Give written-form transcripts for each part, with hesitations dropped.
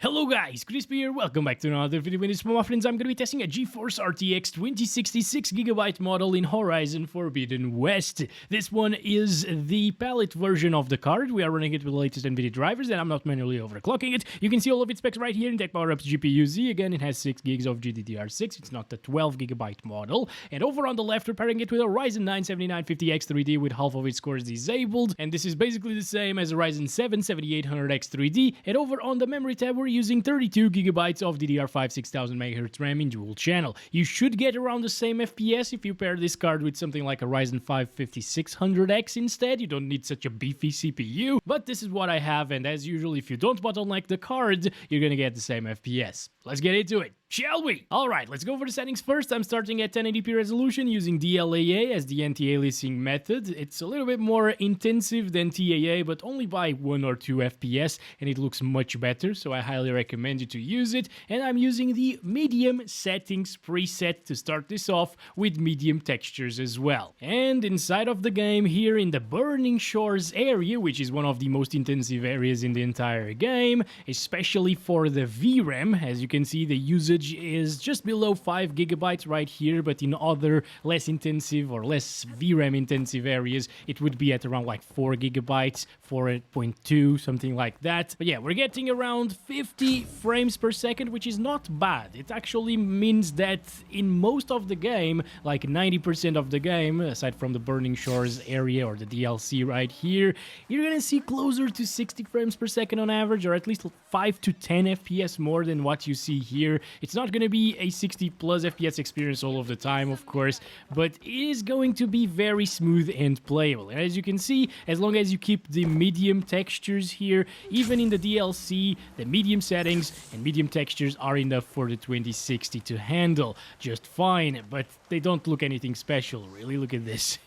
Hello guys, Crispy here, welcome back to another video. In this one, my friends, I'm going to be testing a GeForce RTX 2066GB model in Horizon Forbidden West. This one is the Palit version of the card. We are running it with the latest Nvidia drivers and I'm not manually overclocking it. You can see all of its specs right here in Tech Power Up's GPU-Z. Again, it has 6 gigs of GDDR6, it's not the 12GB model. And over on the left, we're pairing it with a Ryzen 9 7950X3D with half of its cores disabled. And this is basically the same as a Ryzen 7 7800X3D. And over on the memory tab, we're using 32GB of DDR5 6000MHz RAM in dual channel. You should get around the same FPS if you pair this card with something like a Ryzen 5 5600X instead. You don't need such a beefy CPU, but this is what I have, and as usual, if you don't bottleneck the card, you're gonna get the same FPS. Let's get into it, shall we? Alright, let's go over the settings first. I'm starting at 1080p resolution using DLAA as the anti-aliasing method. It's a little bit more intensive than TAA, but only by 1 or 2 FPS, and it looks much better, so I highly recommend you to use it. And I'm using the medium settings preset to start this off with medium textures as well. And inside of the game here in the Burning Shores area, which is one of the most intensive areas in the entire game, especially for the VRAM, as you can see, the usage is just below 5GB right here, but in other less intensive or less VRAM intensive areas, it would be at around like 4GB, 4.2, something like that. But yeah, we're getting around 50 frames per second, which is not bad. It actually means that in most of the game, like 90% of the game, aside from the Burning Shores area or the DLC right here, you're gonna see closer to 60 frames per second on average, or at least 5 to 10 FPS more than what you see here. It's not going to be a 60 plus FPS experience all of the time, of course, but it is going to be very smooth and playable. And as you can see, as long as you keep the medium textures here, even in the DLC, the medium settings and medium textures are enough for the 2060 to handle just fine, but they don't look anything special, really. Look at this.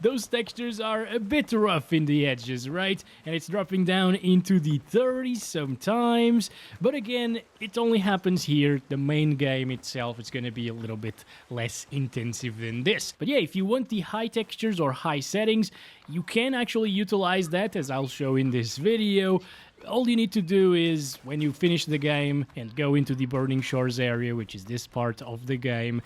Those textures are a bit rough in the edges, right? And it's dropping down into the 30s sometimes. But again, it only happens here. The main game itself is going to be a little bit less intensive than this. But yeah, if you want the high textures or high settings, you can actually utilize that, as I'll show in this video. All you need to do is, when you finish the game and go into the Burning Shores area, which is this part of the game,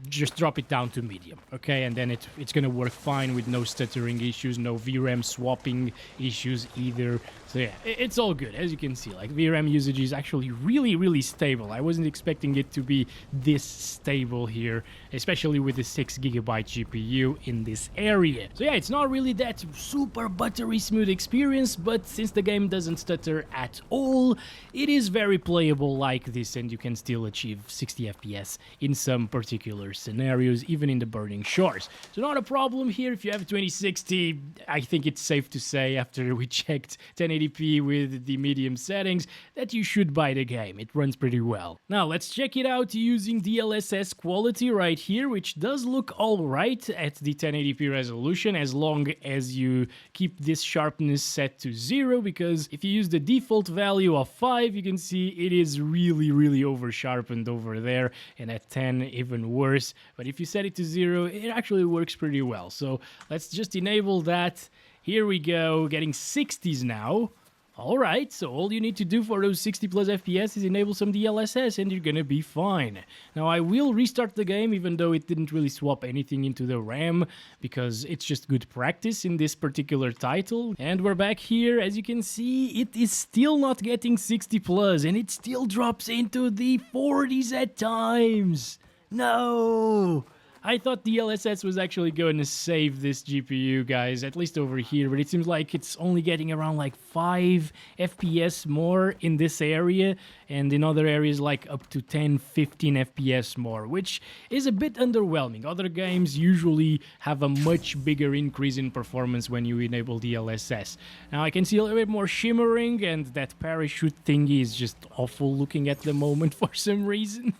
just drop it down to medium, okay? And then it's gonna work fine with no stuttering issues, no VRAM swapping issues either. So yeah, it's all good. As you can see, like, VRAM usage is actually really stable. I wasn't expecting it to be this stable here, especially with the 6GB GPU in this area. So yeah, it's not really that super buttery smooth experience, but since the game doesn't stutter at all, it is very playable like this, and you can still achieve 60 FPS in some particular scenarios, even in the Burning Shores. So not a problem here. If you have 2060, I think it's safe to say, after we checked 1080p with the medium settings, that you should buy the game. It runs pretty well. Now let's check it out using DLSS quality right here, which does look alright at the 1080p resolution, as long as you keep this sharpness set to 0, because if you use the default value of 5, you can see it is really over sharpened over there, and at 10 even worse. But if you set it to 0, it actually works pretty well. So let's just enable that. Here we go, getting 60s now. Alright, so all you need to do for those 60 plus FPS is enable some DLSS and you're gonna be fine. Now I will restart the game, even though it didn't really swap anything into the RAM, because it's just good practice in this particular title. And we're back here. As you can see, it is still not getting 60 plus, and it still drops into the 40s at times. No! I thought DLSS was actually going to save this GPU, guys, at least over here, but it seems like it's only getting around like 5 FPS more in this area, and in other areas like up to 10, 15 FPS more, which is a bit underwhelming. Other games usually have a much bigger increase in performance when you enable DLSS. Now I can see a little bit more shimmering, and that parachute thingy is just awful looking at the moment for some reason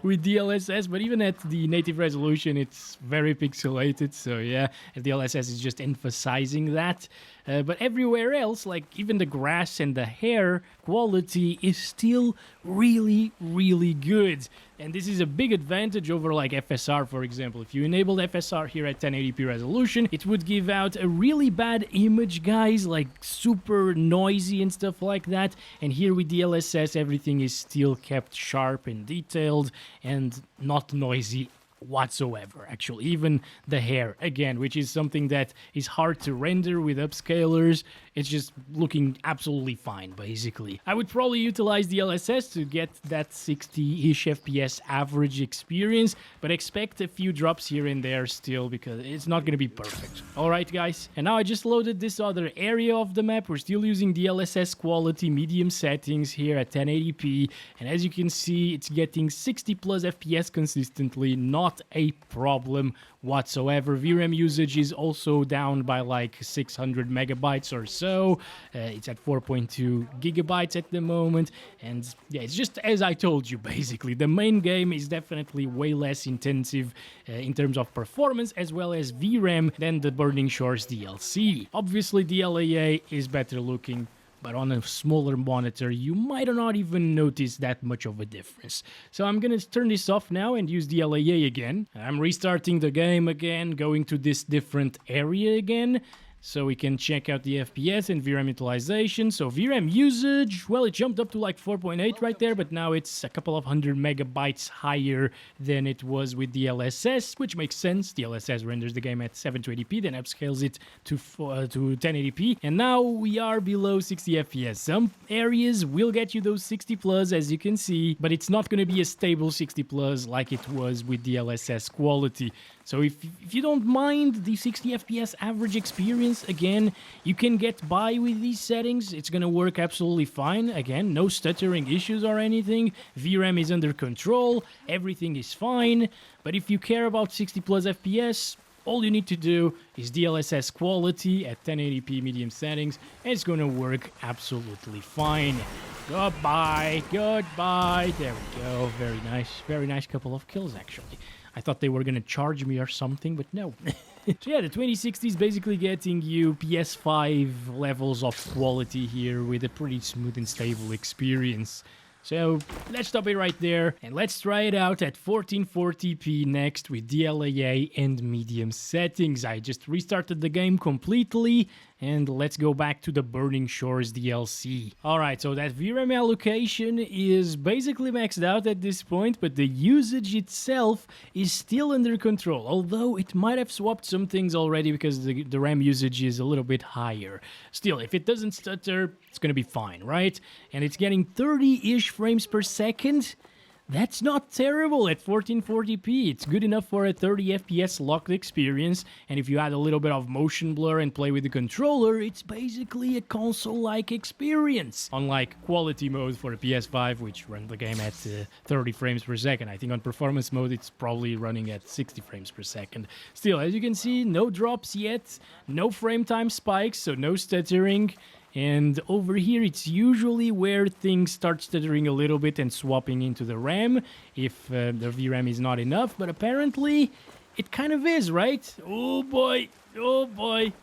with DLSS, but even at the native resolution, resolution, it's very pixelated, so yeah, DLSS is just emphasizing that. But everywhere else, like even the grass and the hair quality is still really, really good. And this is a big advantage over like FSR, for example. If you enabled FSR here at 1080p resolution, it would give out a really bad image, guys, like super noisy and stuff like that. And here with DLSS, everything is still kept sharp and detailed and not noisy whatsoever. Actually, even the hair, again, which is something that is hard to render with upscalers, it's just looking absolutely fine, basically. I would probably utilize DLSS to get that 60-ish FPS average experience, but expect a few drops here and there still, because it's not going to be perfect. Alright guys, and now I just loaded this other area of the map. We're still using DLSS quality medium settings here at 1080p, and as you can see, it's getting 60 plus FPS consistently, not a problem whatsoever. VRAM usage is also down by like 600 megabytes or so. It's at 4.2 gigabytes at the moment, and yeah, it's just as I told you, basically. The main game is definitely way less intensive in terms of performance as well as VRAM than the Burning Shores DLC. Obviously, DLAA is better looking, but on a smaller monitor, you might not even notice that much of a difference. So I'm gonna turn this off now and use DLAA again. I'm restarting the game again, going to this different area again, so we can check out the FPS and VRAM utilization. So VRAM usage, well, it jumped up to like 4.8 right there, but now it's a couple of hundred megabytes higher than it was with DLSS, which makes sense. DLSS renders the game at 720p, then upscales it to 1080p, and now we are below 60 FPS. Some areas will get you those 60 plus, as you can see, but it's not going to be a stable 60 plus like it was with DLSS quality. So if you don't mind the 60 FPS average experience, again, you can get by with these settings. It's gonna work absolutely fine. Again, no stuttering issues or anything. VRAM is under control. Everything is fine. But if you care about 60 plus FPS, all you need to do is DLSS quality at 1080p medium settings, and it's gonna work absolutely fine. Goodbye, goodbye. There we go. Very nice couple of kills, actually. I thought they were going to charge me or something, but no. So yeah, the 2060 is basically getting you PS5 levels of quality here with a pretty smooth and stable experience. So let's stop it right there, and let's try it out at 1440p next with DLAA and medium settings. I just restarted the game completely, and let's go back to the Burning Shores DLC. Alright, so that VRAM allocation is basically maxed out at this point, but the usage itself is still under control, although it might have swapped some things already because the RAM usage is a little bit higher. Still, if it doesn't stutter, it's gonna be fine, right? And it's getting 30-ish frames per second. That's not terrible at 1440p. It's good enough for a 30 FPS locked experience, and if you add a little bit of motion blur and play with the controller, it's basically a console-like experience. Unlike quality mode for a PS5, which runs the game at 30 frames per second. I think on performance mode, it's probably running at 60 frames per second. Still, as you can see, no drops yet, no frame time spikes, so no stuttering. And over here, it's usually where things start stuttering a little bit and swapping into the RAM if the VRAM is not enough. But apparently, it kind of is, right? Oh boy, oh boy.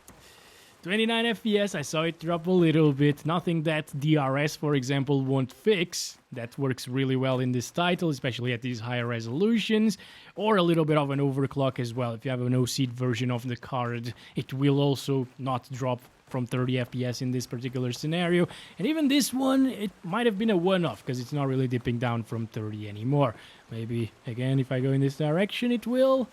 29 FPS, I saw it drop a little bit. Nothing that DRS, for example, won't fix. That works really well in this title, especially at these higher resolutions. Or a little bit of an overclock as well. If you have an OC version of the card, it will also not drop from 30 FPS in this particular scenario. And even this one, it might have been a one-off because it's not really dipping down from 30 anymore. Maybe, again, if I go in this direction, it will.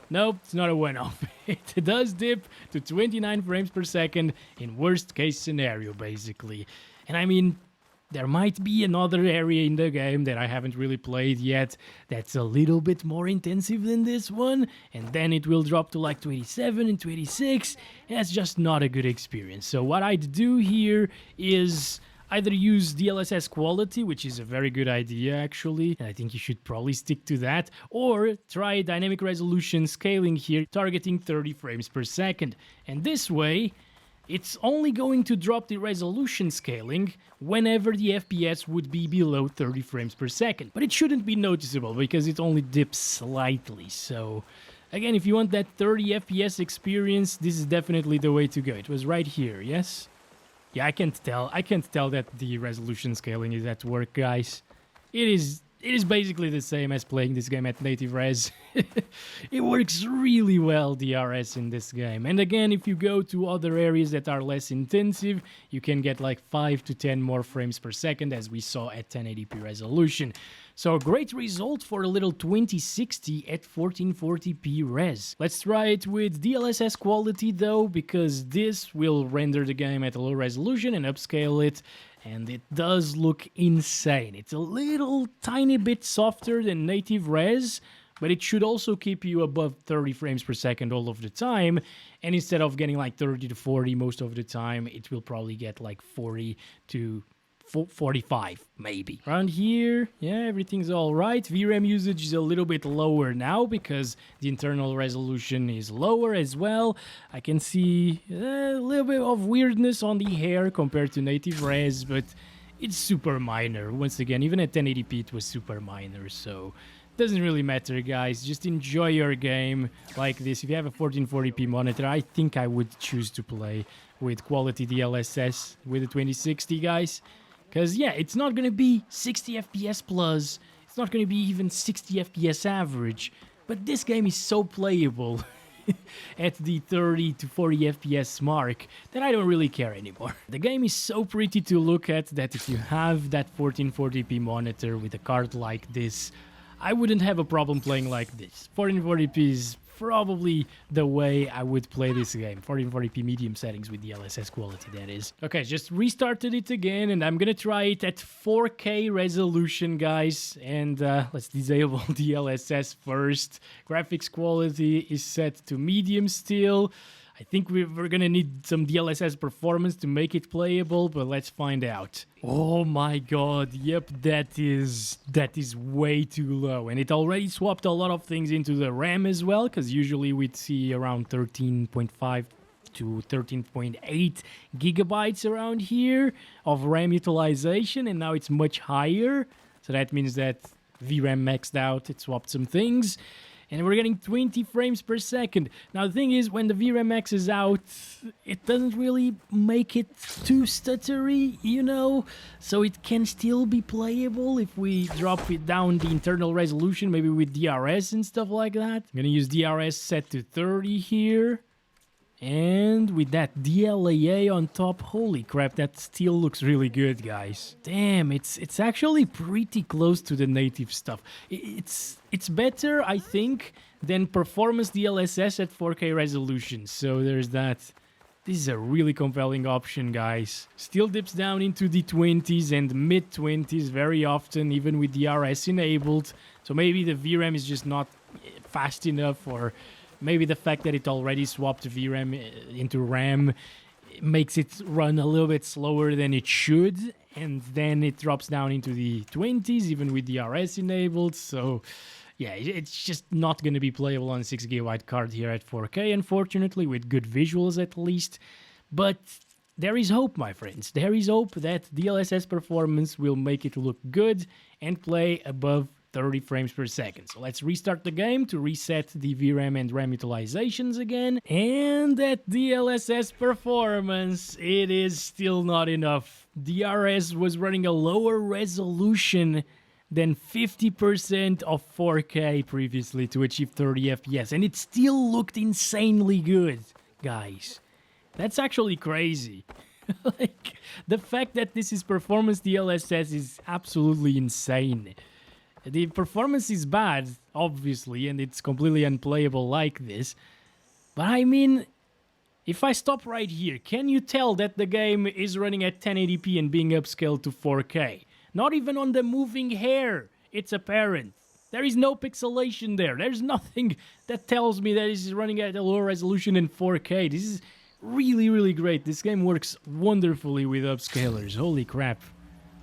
Nope, it's not a one-off. It does dip to 29 frames per second in worst-case scenario, basically. And I mean, there might be another area in the game that I haven't really played yet that's a little bit more intensive than this one, and then it will drop to like 27 and 26, and that's just not a good experience. So what I'd do here is either use DLSS quality, which is a very good idea actually, and I think you should probably stick to that, or try dynamic resolution scaling here, targeting 30 frames per second. And this way, it's only going to drop the resolution scaling whenever the FPS would be below 30 frames per second. But it shouldn't be noticeable because it only dips slightly. So again, if you want that 30 FPS experience, this is definitely the way to go. It was right here, yes? Yeah, I can't tell that the resolution scaling is at work, guys. It is basically the same as playing this game at native res. It works really well, DRS, in this game. And again, if you go to other areas that are less intensive, you can get like 5 to 10 more frames per second, as we saw at 1080p resolution. So a great result for a little 2060 at 1440p res. Let's try it with DLSS quality though, because this will render the game at a low resolution and upscale it. And it does look insane. It's a little tiny bit softer than native res, but it should also keep you above 30 frames per second all of the time. And instead of getting like 30 to 40 most of the time, it will probably get like 40 to 45 maybe. Around here, yeah, everything's all right. VRAM usage is a little bit lower now because the internal resolution is lower as well. I can see a little bit of weirdness on the hair compared to native res, but it's super minor. Once again, even at 1080p it was super minor, so doesn't really matter, guys. Just enjoy your game like this. If you have a 1440p monitor, I think I would choose to play with quality DLSS with a 2060, guys. Because, yeah, it's not going to be 60 FPS plus, it's not going to be even 60 FPS average, but this game is so playable at the 30 to 40 FPS mark that I don't really care anymore. The game is so pretty to look at that if you have that 1440p monitor with a card like this, I wouldn't have a problem playing like this. 1440p is probably the way I would play this game. 1440p medium settings with DLSS quality, that is. Okay, just restarted it again, and I'm gonna try it at 4K resolution, guys. And let's disable DLSS first. Graphics quality is set to medium still. I think we're gonna need some DLSS performance to make it playable, but let's find out. Oh my god, yep, that is way too low. And it already swapped a lot of things into the RAM as well, because usually we'd see around 13.5 to 13.8 gigabytes around here of RAM utilization, and now it's much higher. So that means that VRAM maxed out, it swapped some things. And we're getting 20 frames per second. Now, the thing is, when the VRAM maxes out, it doesn't really make it too stuttery, you know? So it can still be playable if we drop it down the internal resolution, maybe with DRS and stuff like that. I'm gonna use DRS set to 30 here. And with that DLAA on top, holy crap, that still looks really good, guys. Damn, it's actually pretty close to the native stuff. It's better, I think, than performance DLSS at 4K resolution. So there's that. This is a really compelling option, guys. Still dips down into the 20s and mid-20s very often, even with DRS enabled. So maybe the VRAM is just not fast enough, or maybe the fact that it already swapped VRAM into RAM makes it run a little bit slower than it should, and then it drops down into the 20s, even with DRS enabled. So yeah, it's just not going to be playable on a 6GB card here at 4K, unfortunately, with good visuals at least. But there is hope, my friends. There is hope that DLSS performance will make it look good and play above 30 frames per second. So let's restart the game to reset the VRAM and RAM utilizations again. And that DLSS performance, it is still not enough. DRS was running a lower resolution than 50% of 4K previously to achieve 30 FPS, and it still looked insanely good, guys. That's actually crazy. Like, the fact that this is performance DLSS is absolutely insane. The performance is bad, obviously, and it's completely unplayable like this. But I mean, if I stop right here, can you tell that the game is running at 1080p and being upscaled to 4K? Not even on the moving hair, it's apparent. There is no pixelation there. There's nothing that tells me that this is running at a lower resolution than 4K. This is really, really great. This game works wonderfully with upscalers. Holy crap.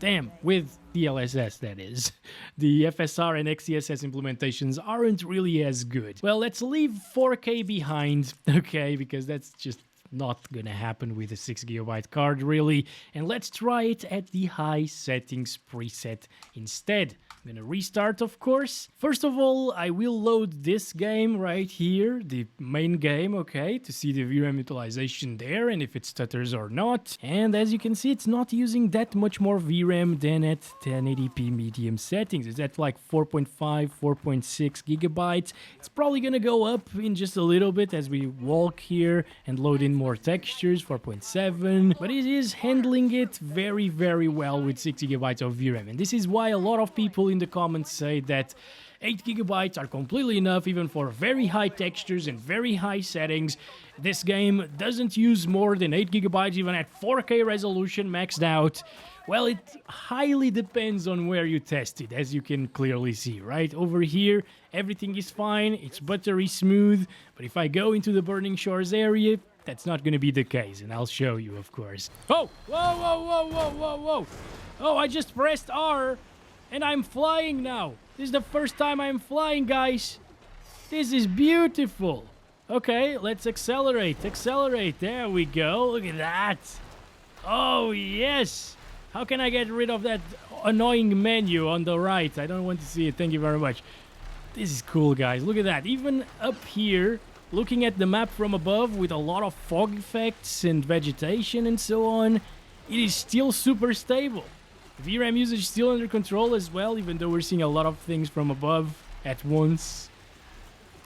Damn, with DLSS, that is. The FSR and XeSS implementations aren't really as good. Well, let's leave 4K behind, okay, because that's just not gonna happen with a 6GB card really. And let's try it at the high settings preset instead. I'm gonna restart, of course. First of all, I will load this game right here, the main game, okay, to see the VRAM utilization there and if it stutters or not. And as you can see, it's not using that much more VRAM than at 1080p medium settings. It's at like 4.5, 4.6 gigabytes. It's probably gonna go up in just a little bit as we walk here and load in more textures, 4.7, but it is handling it very, very well with 6 gigabytes of VRAM. And this is why a lot of people in the comments say that 8 gigabytes are completely enough even for very high textures and very high settings. This game doesn't use more than 8 gigabytes even at 4K resolution maxed out. Well, it highly depends on where you test it, as you can clearly see, right? Over here, everything is fine, it's buttery smooth, but if I go into the Burning Shores area, that's not going to be the case, and I'll show you, of course. Oh! Whoa, whoa, whoa, whoa, whoa, whoa! Oh, I just pressed R, and I'm flying now. This is the first time I'm flying, guys. This is beautiful. Okay, let's accelerate, accelerate. There we go, look at that. Oh, yes! How can I get rid of that annoying menu on the right? I don't want to see it. Thank you very much. This is cool, guys. Look at that. Even up here, looking at the map from above with a lot of fog effects and vegetation and so on, it is still super stable. VRAM usage is still under control as well, even though we're seeing a lot of things from above at once.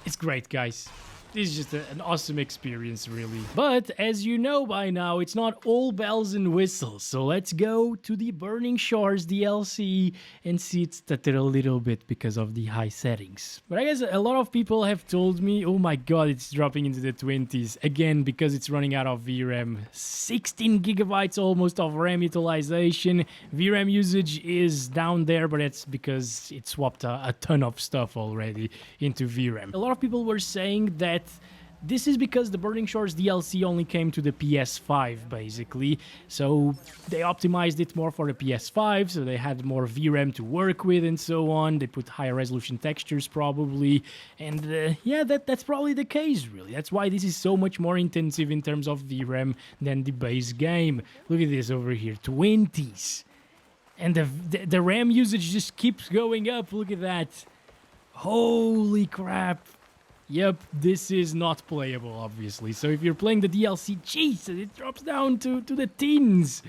It's great, guys. This is just an awesome experience, really. But, as you know by now, it's not all bells and whistles. So let's go to the Burning Shores DLC and see it stutter a little bit because of the high settings. But I guess a lot of people have told me, oh my god, it's dropping into the 20s. Again, because it's running out of VRAM. 16 gigabytes almost of RAM utilization. VRAM usage is down there, but that's because it swapped a ton of stuff already into VRAM. A lot of people were saying that this is because the Burning Shores DLC only came to the PS5, basically. So they optimized it more for the PS5, so they had more VRAM to work with and so on. They put higher resolution textures, probably. And yeah, that's probably the case, really. That's why this is so much more intensive in terms of VRAM than the base game. Look at this over here, 20s. And the RAM usage just keeps going up. Look at that. Holy crap. Yep, this is not playable, obviously. So if you're playing the DLC, Jesus, it drops down to the teens.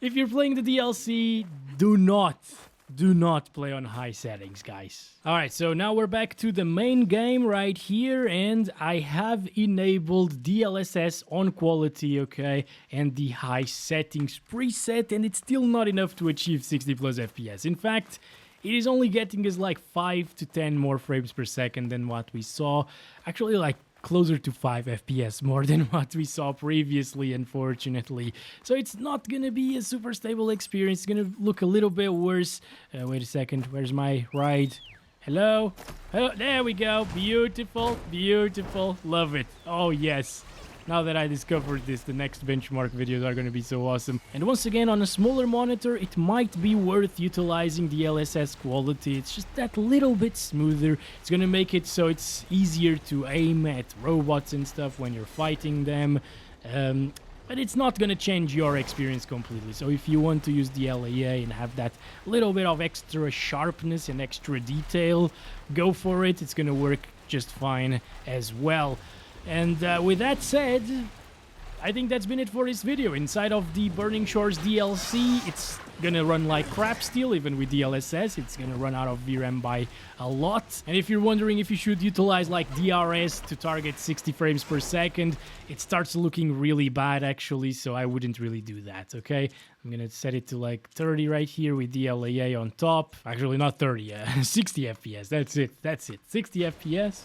If you're playing the DLC, do not play on high settings, guys. Alright, so now we're back to the main game right here, and I have enabled DLSS on quality, okay, and the high settings preset, and it's still not enough to achieve 60 plus FPS. In fact, it is only getting us like 5 to 10 more frames per second than what we saw. Actually, like closer to 5 FPS more than what we saw previously, unfortunately. So it's not gonna be a super stable experience. It's gonna look a little bit worse. Wait a second, where's my ride? Hello? Hello? There we go. Beautiful, beautiful. Love it. Oh, yes. Now that I discovered this, the next benchmark videos are going to be so awesome. And once again, on a smaller monitor, it might be worth utilizing the DLSS quality. It's just that little bit smoother. It's going to make it so it's easier to aim at robots and stuff when you're fighting them. But it's not going to change your experience completely. So if you want to use the DLAA and have that little bit of extra sharpness and extra detail, go for it. It's going to work just fine as well. And with that said, I think that's been it for this video. Inside of the Burning Shores DLC, it's gonna run like crap still, even with DLSS. It's gonna run out of VRAM by a lot. And if you're wondering if you should utilize like DRS to target 60 frames per second, it starts looking really bad actually, so I wouldn't really do that, okay? I'm gonna set it to like 30 right here with DLAA on top. Actually, not 30, 60 FPS, that's it, 60 FPS.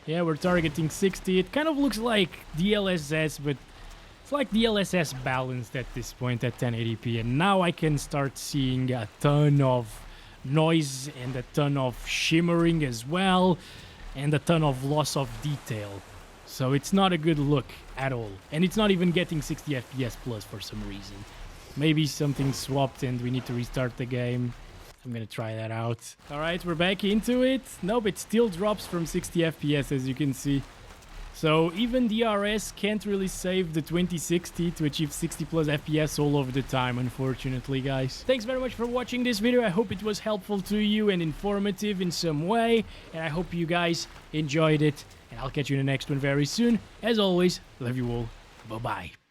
Yeah, we're targeting 60. It kind of looks like DLSS, but it's like DLSS balanced at this point at 1080p. And now I can start seeing a ton of noise and a ton of shimmering as well, and a ton of loss of detail. So it's not a good look at all. And it's not even getting 60 FPS plus for some reason. Maybe something swapped and we need to restart the game. I'm gonna try that out. Alright, we're back into it. Nope, it still drops from 60 FPS as you can see. So even DRS can't really save the 2060 to achieve 60 plus FPS all over the time, unfortunately, guys. Thanks very much for watching this video. I hope it was helpful to you and informative in some way, and I hope you guys enjoyed it, and I'll catch you in the next one very soon. As always, love you all. Bye-bye.